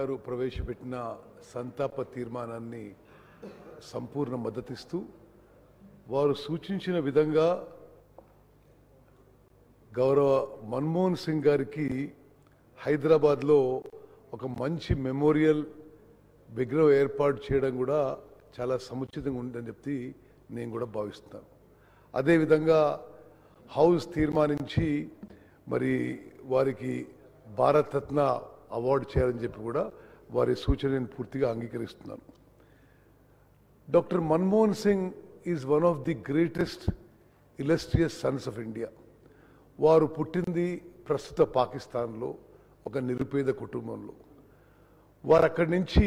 గారు ప్రవేశపెట్టిన సంతాప తీర్మానాన్ని సంపూర్ణ మద్దతిస్తూ వారు సూచించిన విధంగా గౌరవ మన్మోహన్ సింగ్ గారికి హైదరాబాద్లో ఒక మంచి మెమోరియల్ విగ్రహం ఏర్పాటు చేయడం కూడా చాలా సముచితంగా ఉందని చెప్పి నేను కూడా భావిస్తున్నాను. అదేవిధంగా హౌస్ తీర్మానించి మరి వారికి భారతరత్న అవార్డు చేయాలని చెప్పి కూడా వారి సూచనను పూర్తిగా అంగీకరిస్తున్నాను. Doctor Manmohan Singh is one of the greatest illustrious sons of India. వారు పుట్టింది ప్రస్తుత పాకిస్తాన్లో ఒక నిరుపేద కుటుంబంలో. వారు అక్కడి నుంచి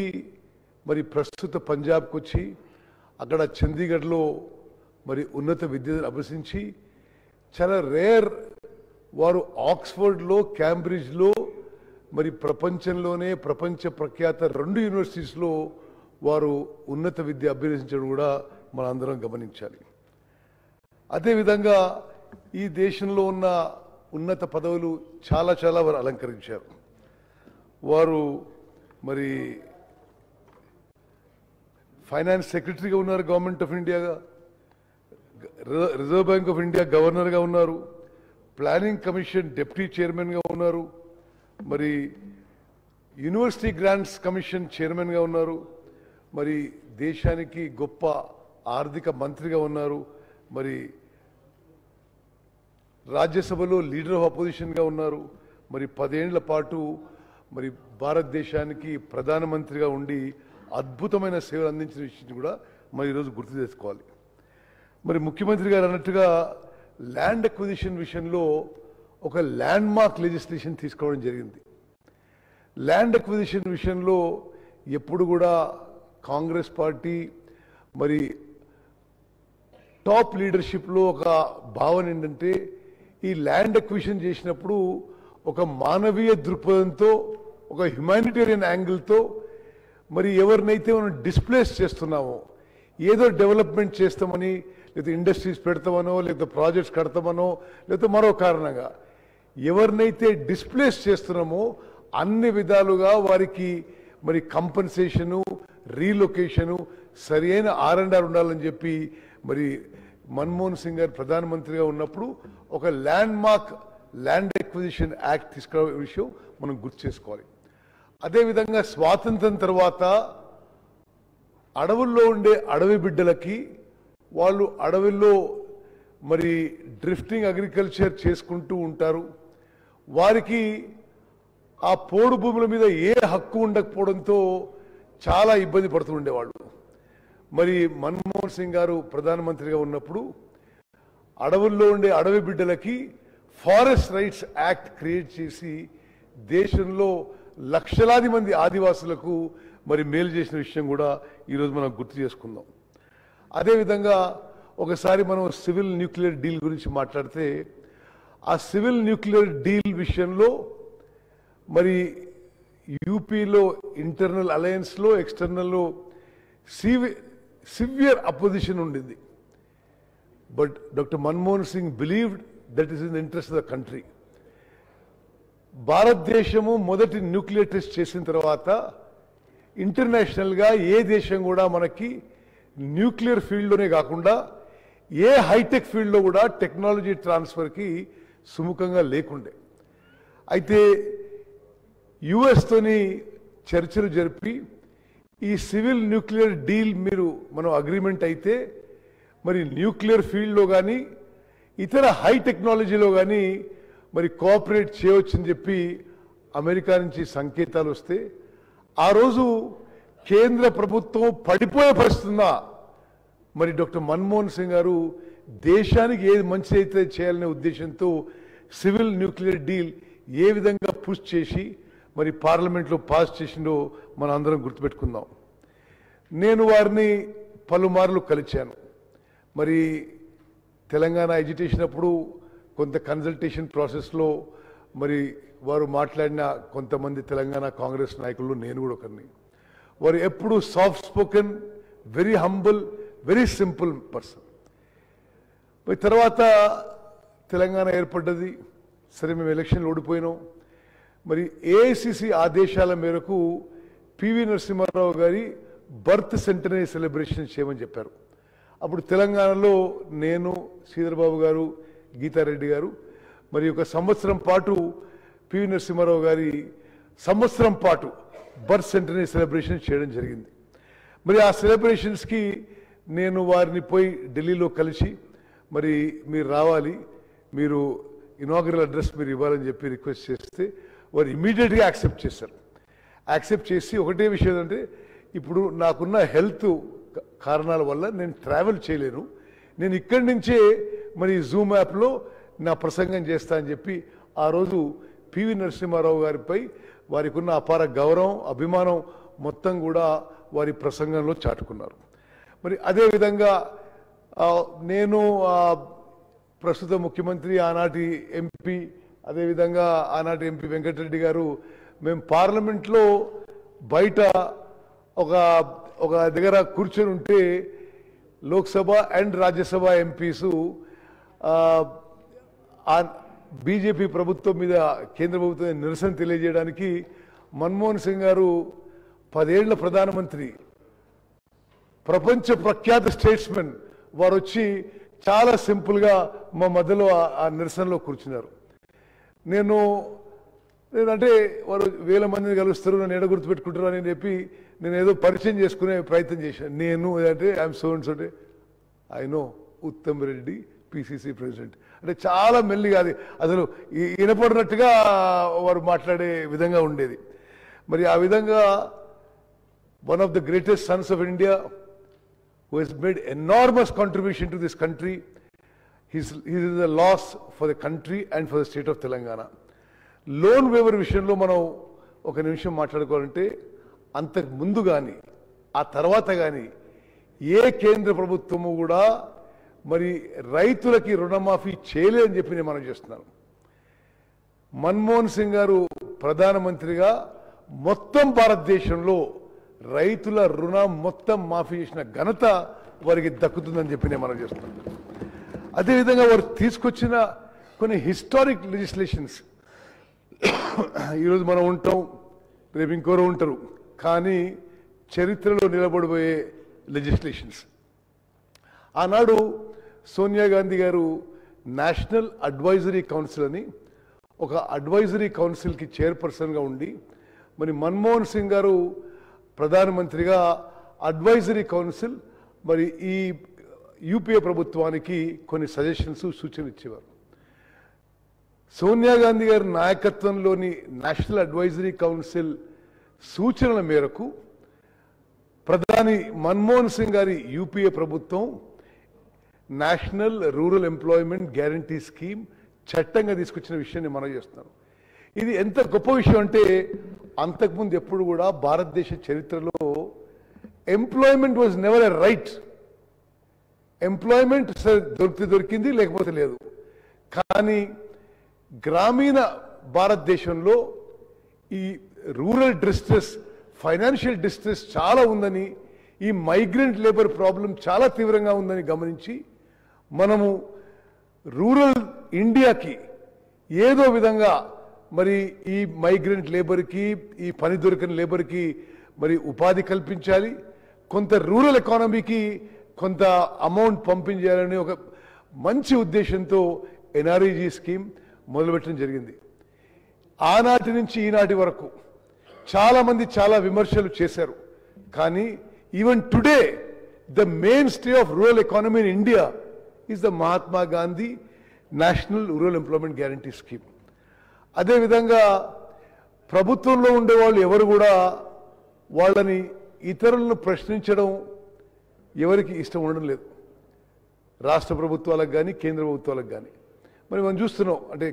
మరి ప్రస్తుత పంజాబ్కి వచ్చి అక్కడ చండీగఢ్లో మరి ఉన్నత విద్యను అభ్యసించి చాలా రేర్ వారు ఆక్స్ఫర్డ్లో క్యాంబ్రిడ్జ్లో మరి ప్రపంచంలోనే ప్రపంచ ప్రఖ్యాత 2 యూనివర్సిటీస్లో వారు ఉన్నత విద్య అభ్యసించడం కూడా మనందరం గమనించాలి. అదేవిధంగా ఈ దేశంలో ఉన్న ఉన్నత పదవులు చాలా వారు అలంకరించారు. వారు మరి ఫైనాన్స్ సెక్రటరీగా ఉన్నారు గవర్నమెంట్ ఆఫ్ ఇండియాగా, రిజర్వ్ బ్యాంక్ ఆఫ్ ఇండియా గవర్నర్గా ఉన్నారు, ప్లానింగ్ కమిషన్ డిప్యూటీ చైర్మన్గా ఉన్నారు, మరి యూనివర్సిటీ గ్రాంట్స్ కమిషన్ చైర్మన్గా ఉన్నారు, మరి దేశానికి గొప్ప ఆర్థిక మంత్రిగా ఉన్నారు, మరి రాజ్యసభలో లీడర్ ఆఫ్ అపోజిషన్గా ఉన్నారు, మరి 10 ఏళ్ల పాటు మరి భారతదేశానికి ప్రధానమంత్రిగా ఉండి అద్భుతమైన సేవలు అందించిన విషయం కూడా మరి ఈరోజు గుర్తు చేసుకోవాలి. మరి ముఖ్యమంత్రి గారు అన్నట్టుగా ల్యాండ్ అక్విజిషన్ విషయంలో ఒక ల్యాండ్ మార్క్ లెజిస్లేషన్ తీసుకోవడం జరిగింది. ల్యాండ్ అక్విజిషన్ విషయంలో ఎప్పుడు కూడా కాంగ్రెస్ పార్టీ మరి టాప్ లీడర్షిప్లో ఒక భావన ఏంటంటే ఈ ల్యాండ్ అక్విజిషన్ చేసినప్పుడు ఒక మానవీయ దృక్పథంతో ఒక హ్యుమానిటేరియన్ యాంగిల్తో మరి ఎవరినైతే మనం డిస్ప్లేస్ చేస్తున్నామో, ఏదో డెవలప్మెంట్ చేస్తామని లేదా ఇండస్ట్రీస్ పెడతామనో లేదా ప్రాజెక్ట్స్ కడతామనో లేదా మరో కారణంగా ఎవరినైతే డిస్ప్లేస్ చేస్తున్నామో అన్ని విధాలుగా వారికి మరి కంపెన్సేషను, రీలొకేషను, సరైన R&R ఉండాలని చెప్పి మరి మన్మోహన్ సింగ్ గారు ప్రధానమంత్రిగా ఉన్నప్పుడు ఒక ల్యాండ్ అక్విజిషన్ యాక్ట్ తీసుకురావే విషయం మనం గుర్తు చేసుకోవాలి. అదేవిధంగా స్వాతంత్రం తర్వాత అడవుల్లో ఉండే అడవి బిడ్డలకి వాళ్ళు అడవుల్లో మరి డ్రిఫ్టింగ్ అగ్రికల్చర్ చేసుకుంటూ ఉంటారు. వారికి ఆ పోడు భూముల మీద ఏ హక్కు ఉండకపోవడంతో చాలా ఇబ్బంది పడుతూ ఉండేవాళ్ళు. మరి మన్మోహన్ సింగ్ గారు ప్రధానమంత్రిగా ఉన్నప్పుడు అడవుల్లో ఉండే అడవి బిడ్డలకి ఫారెస్ట్ రైట్స్ యాక్ట్ క్రియేట్ చేసి దేశంలో లక్షలాది మంది ఆదివాసులకు మరి మేలు చేసిన విషయం కూడా ఈరోజు మనం గుర్తు చేసుకుందాం. అదేవిధంగా ఒకసారి మనం సివిల్ న్యూక్లియర్ డీల్ గురించి మాట్లాడితే ఆ సివిల్ న్యూక్లియర్ డీల్ విషయంలో మరి యూపీలో ఇంటర్నల్ అలయన్స్లో ఎక్స్టర్నల్లో సివియర్ అపోజిషన్ ఉండింది. But doctor Manmohan Singh believed that is in the interest of the country. భారతదేశము మొదటి న్యూక్లియర్ టెస్ట్ చేసిన తర్వాత ఇంటర్నేషనల్గా ఏ దేశం కూడా మనకి న్యూక్లియర్ ఫీల్డ్లోనే కాకుండా ఏ హైటెక్ ఫీల్డ్లో కూడా టెక్నాలజీ ట్రాన్స్ఫర్కి సుముఖంగా లేకుండే. అయితే యుఎస్తోని చర్చలు జరిపి ఈ సివిల్ న్యూక్లియర్ డీల్ మనం అగ్రిమెంట్ అయితే మరి న్యూక్లియర్ ఫీల్డ్లో కానీ ఇతర హై టెక్నాలజీలో కానీ మరి కోఆపరేట్ చేయవచ్చని చెప్పి అమెరికా నుంచి సంకేతాలు వస్తే ఆ రోజు కేంద్ర ప్రభుత్వం పడిపోయే పరిస్థితుందా మరి డాక్టర్ మన్మోహన్ సింగ్ గారు దేశానికి ఏది మంచి అయితే చేయాలనే ఉద్దేశంతో సివిల్ న్యూక్లియర్ డీల్ ఏ విధంగా పుష్ చేసి మరి పార్లమెంట్లో పాస్ చేసిందో మనం అందరం గుర్తుపెట్టుకుందాం. నేను వారిని పలుమార్లు కలిశాను. మరి తెలంగాణ ఎడ్యుకేషన్ అప్పుడు కొంత కన్సల్టేషన్ ప్రాసెస్లో మరి వారు మాట్లాడిన కొంతమంది తెలంగాణ కాంగ్రెస్ నాయకులు నేను కూడా ఒకరిని. వారు ఎప్పుడు soft spoken, very humble, very simple person. మరి తర్వాత తెలంగాణ ఏర్పడ్డది. సరే, మేము ఎలక్షన్లు ఓడిపోయినాం. మరి ఏఐసిసి ఆదేశాల మేరకు పివి నరసింహారావు గారి బర్త్ సెంటనరీ సెలబ్రేషన్ చేయమని చెప్పారు. అప్పుడు తెలంగాణలో నేను, శ్రీధర్బాబు గారు, గీతారెడ్డి గారు మరి ఒక సంవత్సరం పాటు పివి నరసింహారావు గారి సంవత్సరం పాటు బర్త్ సెంటనరీ సెలబ్రేషన్ చేయడం జరిగింది. మరి ఆ సెలబ్రేషన్స్కి నేను వారిని పోయి ఢిల్లీలో కలిసి మరి మీరు రావాలి, మీరు ఇనాగరల్ అడ్రస్ మీరు ఇవ్వాలని చెప్పి రిక్వెస్ట్ చేస్తే వారు ఇమీడియట్గా యాక్సెప్ట్ చేశారు. యాక్సెప్ట్ చేసి ఒకటే విషయం ఏంటంటే, ఇప్పుడు నాకున్న హెల్త్ కారణాల వల్ల నేను ట్రావెల్ చేయలేను, నేను ఇక్కడి నుంచే మరి జూమ్ యాప్లో నా ప్రసంగం చేస్తా అని చెప్పి ఆ రోజు పివి నరసింహారావు గారిపై వారికి ఉన్న అపార గౌరవం, అభిమానం మొత్తం కూడా వారి ప్రసంగంలో చాటుకున్నారు. మరి అదేవిధంగా నేను ప్రస్తుత ముఖ్యమంత్రి, ఆనాటి ఎంపీ, అదేవిధంగా ఆనాటి ఎంపీ వెంకటరెడ్డి గారు మేము పార్లమెంట్లో బయట ఒక దగ్గర కూర్చొని ఉంటే లోక్సభ అండ్ రాజ్యసభ ఎంపీసు బీజేపీ ప్రభుత్వం మీద, కేంద్ర ప్రభుత్వం నిరసన తెలియజేయడానికి మన్మోహన్ సింగ్ గారు 10 ఏళ్ల ప్రధానమంత్రి, ప్రపంచ ప్రఖ్యాత స్టేట్స్మెన్ వారు వచ్చి చాలా సింపుల్గా మా మధ్యలో ఆ నిరసనలో కూర్చున్నారు. నేనంటే వారు వేల మందిని కలుస్తారు, నన్ను ఎడ గుర్తుపెట్టుకుంటారు అని చెప్పి నేను ఏదో పరిచయం చేసుకునే ప్రయత్నం చేశాను. నేను అంటే ఐఎమ్ సో అండ్ సో, అంటే I know Uttam Reddy PCC president, అంటే చాలా మెల్లిగా అది అసలు వినపడినట్టుగా వారు మాట్లాడే విధంగా ఉండేది. మరి ఆ విధంగా one of the greatest Sons of India who has made enormous contribution to this country, he is a loss for the country and for the state of Telangana. Loan waiver విషయంలో మనం ఒక నిమిషం మాట్లాడుకోవాలంటే, అంతకు ముందు కానీ ఆ తర్వాత కానీ ఏ కేంద్ర ప్రభుత్వము కూడా మరి రైతులకి రుణమాఫీ చేయలేదని చెప్పి నేను మనం చేస్తున్నాను. మన్మోహన్ సింగ్ గారు ప్రధానమంత్రిగా మొత్తం భారతదేశంలో రైతుల రుణం మొత్తం మాఫీ చేసిన ఘనత వారికి దక్కుతుందని చెప్పి నేను మనం చేస్తున్నాను. అదేవిధంగా వారు తీసుకొచ్చిన కొన్ని హిస్టారిక్ లెజిస్లేషన్స్, ఈరోజు మనం ఉంటాం, రేపు ఇంకోరు ఉంటారు, కానీ చరిత్రలో నిలబడిపోయే లెజిస్లేషన్స్. ఆనాడు సోనియా గాంధీ గారు నేషనల్ అడ్వైజరీ కౌన్సిల్ అని ఒక అడ్వైజరీ కౌన్సిల్కి చైర్పర్సన్గా ఉండి, మరి మన్మోహన్ సింగ్ గారు ప్రధానమంత్రిగా అడ్వైజరీ కౌన్సిల్ మరి ఈ యూపీఏ ప్రభుత్వానికి కొన్ని సజెషన్స్, సూచనలు ఇచ్చేవారు. సోనియా గాంధీ గారి నాయకత్వంలోని నేషనల్ అడ్వైజరీ కౌన్సిల్ సూచనల మేరకు ప్రధాని మన్మోహన్ సింగ్ గారి యూపీఏ ప్రభుత్వం national rural employment guarantee scheme చట్టంగా తీసుకొచ్చిన విషయాన్ని మనం చేస్తున్నాం. ఇది ఎంత గొప్ప విషయం అంటే, అంతకుముందు ఎప్పుడు కూడా భారతదేశ చరిత్రలో employment was never a right. Employment దొరికింది, లేకపోతే లేదు. కానీ గ్రామీణ భారతదేశంలో ఈ రూరల్ డిస్ట్రెస్, ఫైనాన్షియల్ డిస్ట్రెస్ చాలా ఉందని, ఈ మైగ్రెంట్ లేబర్ ప్రాబ్లం చాలా తీవ్రంగా ఉందని గమనించి మనము రూరల్ ఇండియాకి ఏదో విధంగా మరి ఈ మైగ్రెంట్ లేబర్కి, ఈ పని దొరికిన లేబర్కి మరి ఉపాధి కల్పించాలి, కొంత రూరల్ ఎకానమీకి కొంత అమౌంట్ పంపించాలని ఒక మంచి ఉద్దేశంతో ఎన్ఆర్ఈజీ స్కీమ్ మొదలుపెట్టడం జరిగింది. ఆనాటి నుంచి ఈనాటి వరకు చాలామంది చాలా విమర్శలు చేశారు. కానీ even today the main stay of rural economy in India is the Mahatma Gandhi national rural employment guarantee scheme. అదేవిధంగా ప్రభుత్వంలో ఉండేవాళ్ళు ఎవరు కూడా వాళ్ళని ఇతరులను ప్రశ్నించడం ఎవరికి ఇష్టం ఉండడం లేదు, రాష్ట్ర ప్రభుత్వాలకు కానీ కేంద్ర ప్రభుత్వాలకు కానీ. మరి మనం చూస్తున్నాం, అంటే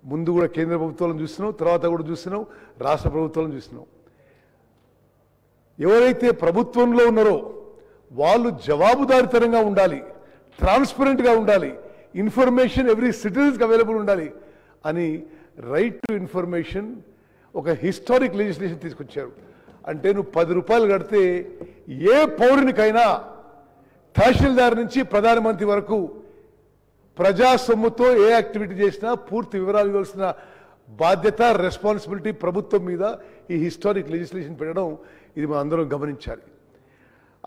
ముందు కూడా కేంద్ర ప్రభుత్వాలను చూస్తున్నాం, తర్వాత కూడా చూస్తున్నాం, రాష్ట్ర ప్రభుత్వాలను చూస్తున్నాం. ఎవరైతే ప్రభుత్వంలో ఉన్నారో వాళ్ళు జవాబుదారితనంగా ఉండాలి, ట్రాన్స్పరెంట్గా ఉండాలి, ఇన్ఫర్మేషన్ ఎవ్రీ సిటిజన్స్కి అవైలబుల్ ఉండాలి అని రైట్ టు ఇన్ఫర్మేషన్ ఒక హిస్టారిక్ లెజిస్లేషన్ తీసుకొచ్చారు. అంటే నువ్వు 10 రూపాయలు కడితే ఏ పౌరునికైనా తహసీల్దార్ నుంచి ప్రధానమంత్రి వరకు ప్రజా సొమ్ముతో ఏ యాక్టివిటీ చేసినా పూర్తి వివరాలు ఇవ్వాల్సిన బాధ్యత రెస్పాన్సిబిలిటీ ప్రభుత్వం మీద ఈ హిస్టారిక్ లెజిస్లేషన్ పెట్టడం ఇది మనం అందరం గమనించాలి.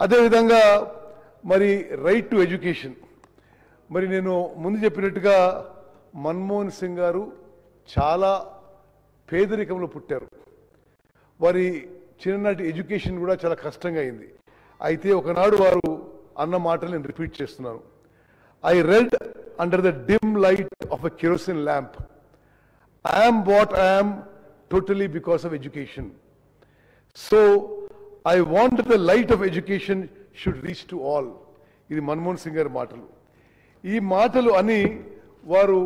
అదేవిధంగా మరి రైట్ టు ఎడ్యుకేషన్, మరి నేను ముందు చెప్పినట్టుగా మన్మోహన్ సింగ్ గారు చాలా పేదరికంలో పుట్టారు. వారి చిన్ననాటి ఎడ్యుకేషన్ కూడా చాలా కష్టంగా అయింది. అయితే ఒకనాడు వారు అన్న మాటలు నేను రిపీట్ చేస్తున్నాను. I read under the dim light of a kerosene lamp. I am what I am totally because of education. So I want the light of education should reach to all. ఇది మన్మోహన్ సింగ్ గారి మాటలు. ఈ మాటలు అని వారు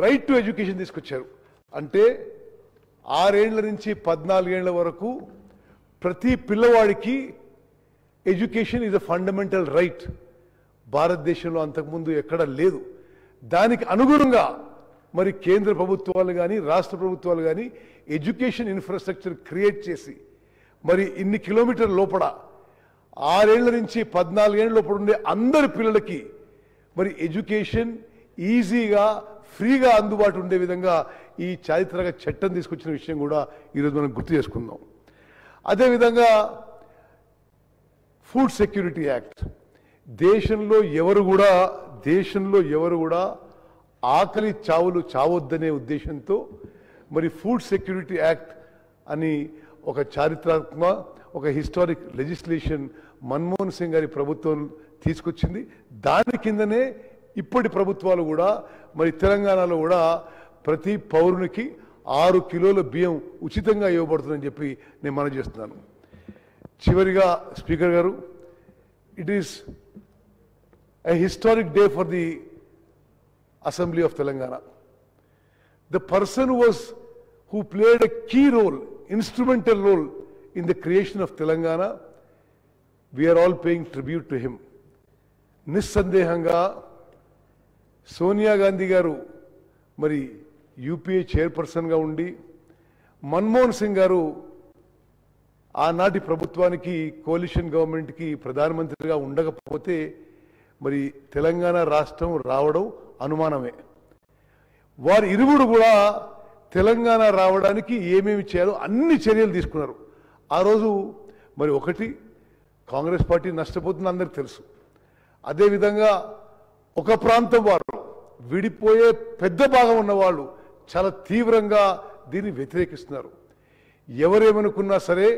right to education తీసుకొచ్చారు. అంటే 6 ఏళ్ల నుంచి 14 ఏళ్ల వరకు ప్రతి పిల్లవాడికి education is a fundamental right. భారతదేశంలో అంతకుముందు ఎక్కడ లేదు. దానికి అనుగుణంగా మరి కేంద్ర ప్రభుత్వాలు కానీ రాష్ట్ర ప్రభుత్వాలు కానీ ఎడ్యుకేషన్ ఇన్ఫ్రాస్ట్రక్చర్ క్రియేట్ చేసి మరి ఇన్ని కిలోమీటర్ల లోపల 6 ఏళ్ల నుంచి 14 ఏళ్ల లోపల ఉండే అందరి పిల్లలకి మరి ఎడ్యుకేషన్ ఈజీగా ఫ్రీగా అందుబాటు ఉండే విధంగా ఈ చారిత్రక చట్టం తీసుకొచ్చిన విషయం కూడా ఈరోజు మనం గుర్తు చేసుకుందాం. అదేవిధంగా ఫుడ్ సెక్యూరిటీ యాక్ట్, దేశంలో ఎవరు కూడా ఆకలి చావులు చావొద్దనే ఉద్దేశంతో మరి ఫుడ్ సెక్యూరిటీ యాక్ట్ అని ఒక చారిత్రాత్మక ఒక హిస్టారిక్ లెజిస్లేషన్ మన్మోహన్ సింగ్ గారి ప్రభుత్వం తీసుకొచ్చింది. దాని కిందనే ఇప్పటి ప్రభుత్వాలు కూడా మరి తెలంగాణలో కూడా ప్రతి పౌరునికి 6 కిలోల బియ్యం ఉచితంగా ఇవ్వబడుతుందని చెప్పి నేను మనవి చేస్తున్నాను. చివరిగా స్పీకర్ గారు, it is a historic day for the Assembly of Telangana. The person who played a key role, instrumental role in the creation of Telangana, we are all paying tribute to him. నిస్సందేహంగా సోనియా గాంధీ గారు మరి UPA చైర్పర్సన్గా ఉండి, మన్మోహన్ సింగ్ గారు ఆనాటి ప్రభుత్వానికి కోalition గవర్నమెంట్కి ప్రధానమంత్రిగా ఉండకపోతే మరి తెలంగాణ రాష్ట్రం రావడం అనుమానమే. వారు ఇరువురు కూడా తెలంగాణ రావడానికి ఏమేమి చేయాలో అన్ని చర్యలు తీసుకున్నారు. ఆ రోజు మరి ఒకటి కాంగ్రెస్ పార్టీ నష్టపోతుంది అందరికి తెలుసు. అదేవిధంగా ఒక ప్రాంతం వారు విడిపోయే పెద్ద భాగం ఉన్న వాళ్ళు చాలా తీవ్రంగా దీన్ని వ్యతిరేకిస్తున్నారు. ఎవరేమనుకున్నా సరే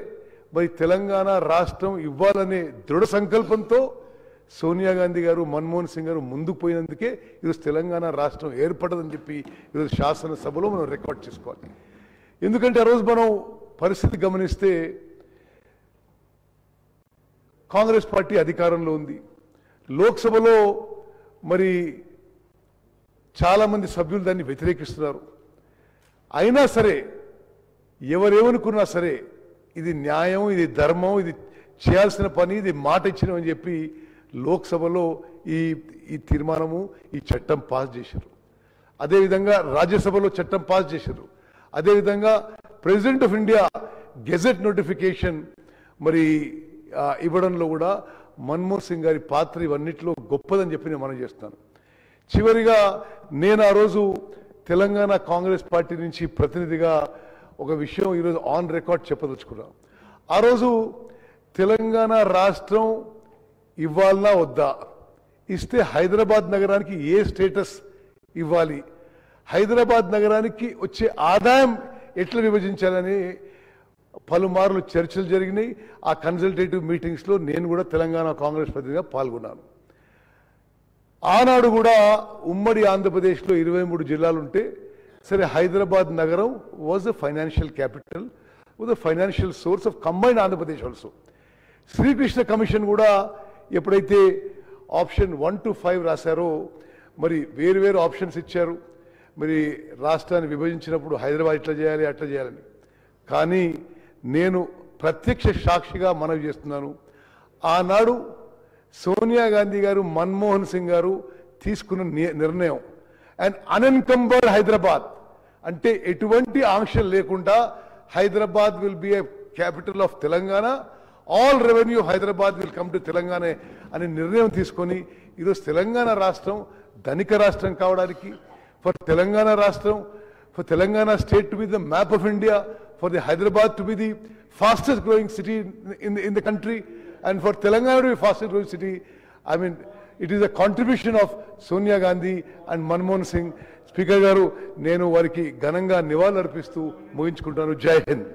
మరి తెలంగాణ రాష్ట్రం ఇవ్వాలనే దృఢ సంకల్పంతో సోనియా గాంధీ గారు మన్మోహన్ సింగ్ గారు ముందుకు పోయినందుకే ఈరోజు తెలంగాణ రాష్ట్రం ఏర్పడదని చెప్పి ఈరోజు శాసనసభలో మనం రికార్డ్ చేసుకోవాలి. ఎందుకంటే ఆ రోజు మనం పరిస్థితి గమనిస్తే కాంగ్రెస్ పార్టీ అధికారంలో ఉంది. లోక్సభలో మరి చాలామంది సభ్యులు దాన్ని వ్యతిరేకిస్తున్నారు. అయినా సరే ఎవరేమనుకున్నా సరే ఇది న్యాయం, ఇది ధర్మం, ఇది చేయాల్సిన పని, ఇది మాట ఇచ్చినామని చెప్పి లోక్సభలో ఈ తీర్మానము ఈ చట్టం పాస్ చేశారు. అదేవిధంగా రాజ్యసభలో చట్టం పాస్ చేశారు. అదేవిధంగా president of India gazette notification మరి ఇవ్వడంలో కూడా మన్మోహన్ సింగ్ గారి పాత్ర ఇవన్నిటిలో గొప్పదని చెప్పి నేను మనం చేస్తాను. చివరిగా నేను ఆ రోజు తెలంగాణ కాంగ్రెస్ పార్టీ నుంచి ప్రతినిధిగా ఒక విషయం ఈరోజు ఆన్ రికార్డ్ చెప్పదలుచుకున్నాను. ఆ రోజు తెలంగాణ రాష్ట్రం ఇవ్వాలనా వద్దా, ఇస్తే హైదరాబాద్ నగరానికి ఏ స్టేటస్ ఇవ్వాలి, హైదరాబాద్ నగరానికి వచ్చే ఆదాయం ఎట్లా విభజించాలని పలుమార్లు చర్చలు జరిగినాయి. ఆ కన్సల్టేటివ్ మీటింగ్స్లో నేను కూడా తెలంగాణ కాంగ్రెస్ ప్రతినిధిగా పాల్గొన్నాను. ఆనాడు కూడా ఉమ్మడి ఆంధ్రప్రదేశ్లో 23 జిల్లాలు ఉంటే సరే హైదరాబాద్ నగరం was the financial capital, was the financial source of combined Andhra Pradesh also. Srikrishna commission కూడా ఎప్పుడైతే ఆప్షన్ 1 to 5 రాశారో మరి వేరు ఆప్షన్స్ ఇచ్చారు. మరి రాష్ట్రాన్ని విభజించినప్పుడు హైదరాబాద్ ఇట్లా చేయాలి అట్లా చేయాలని. కానీ నేను ప్రత్యక్ష సాక్షిగా మనవి చేస్తున్నాను, ఆనాడు సోనియా గాంధీ గారు మన్మోహన్ సింగ్ గారు తీసుకున్న నిర్ణయం అండ్ అన్ఎన్కంబర్డ్ హైదరాబాద్ అంటే ఎటువంటి ఆంక్షలు లేకుండా Hyderabad will be A capital of Telangana, all revenue Hyderabad will come to Telangana అనే నిర్ణయం తీసుకొని ఈరోజు తెలంగాణ రాష్ట్రం ధనిక రాష్ట్రం కావడానికి, ఫర్ తెలంగాణ రాష్ట్రం for Telangana state to be the map of India, for the Hyderabad to be the fastest growing city in the country, and for Telangana to be fastest growing city. I mean, it is a contribution of Sonia Gandhi and Manmohan Singh. Speaker garu, nenu variki ఘనంగా నివాళులర్పిస్తూ ముగించుకుంటాను. జై హింద్.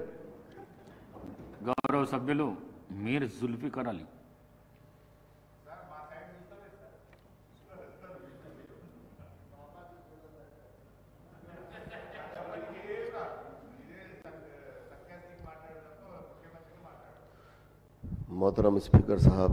గౌరవ సభ్యులు మీర్ జుల్ఫికర్ అలీ. मोहतरम speaker साहब,